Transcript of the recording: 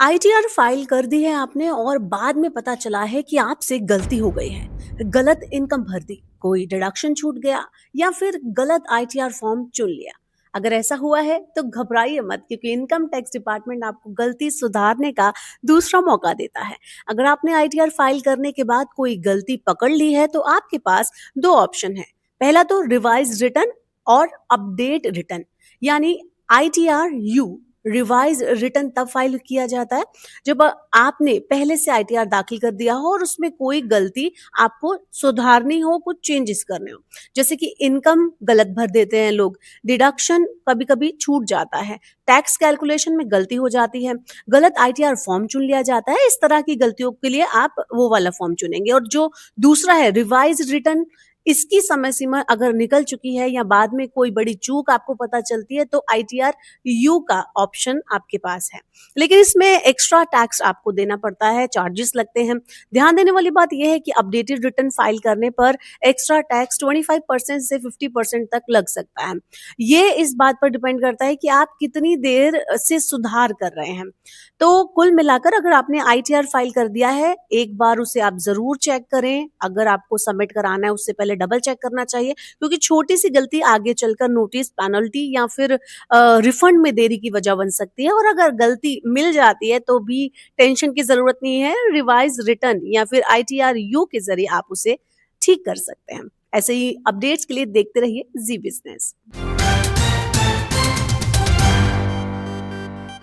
ITR file कर दी है आपने और बाद में पता चला है कि आपसे गलती हो गई है। गलत इनकम भर दी, कोई डिडक्शन छूट गया या फिर गलत आईटीआर फॉर्म चुन लिया। अगर ऐसा हुआ है तो घबराइए मत, क्योंकि इनकम टैक्स डिपार्टमेंट आपको गलती सुधारने का दूसरा मौका देता है। अगर आपने आईटीआर फाइल करने के बाद कोई गलती पकड़ ली है तो आपके पास दो ऑप्शन है। पहला तो रिवाइज रिटर्न और अपडेट रिटर्न, यानी आईटीआर यू रिवाइज रिटर्न तब फाइल किया जाता है जब आपने पहले से आईटीआर दाखिल कर दिया हो और उसमें कोई गलती आपको सुधारनी हो, कुछ चेंजेस करने हो। जैसे कि इनकम गलत भर देते हैं लोग, डिडक्शन कभी कभी छूट जाता है, टैक्स कैलकुलेशन में गलती हो जाती है, गलत आईटीआर फॉर्म चुन लिया जाता है। इस तरह की गलतियों के लिए आप वो वाला फॉर्म चुनेंगे। और जो दूसरा है रिवाइज रिटर्न, इसकी समय सीमा अगर निकल चुकी है या बाद में कोई बड़ी चूक आपको पता चलती है तो आईटीआर यू का ऑप्शन आपके पास है, लेकिन इसमें एक्स्ट्रा टैक्स आपको देना पड़ता है, चार्जेस लगते हैं। ध्यान देने वाली बात यह है कि अपडेटेड रिटर्न फाइल करने पर एक्स्ट्रा टैक्स 25% से 50% तक लग सकता है। ये इस बात पर डिपेंड करता है कि आप कितनी देर से सुधार कर रहे हैं। तो कुल मिलाकर अगर आपने आईटीआर फाइल कर दिया है, एक बार उसे आप जरूर चेक करें। अगर आपको सबमिट कराना है उससे पहले डबल चेक करना चाहिए, क्योंकि छोटी सी गलती आगे चलकर नोटिस, पेनल्टी या फिर रिफंड में देरी की वजह बन सकती है। और अगर गलती मिल जाती है तो भी टेंशन की जरूरत नहीं है, रिवाइज रिटर्न या फिर आईटीआर यू के जरिए आप उसे ठीक कर सकते हैं। ऐसे ही अपडेट्स के लिए देखते रहिए जी बिजनेस।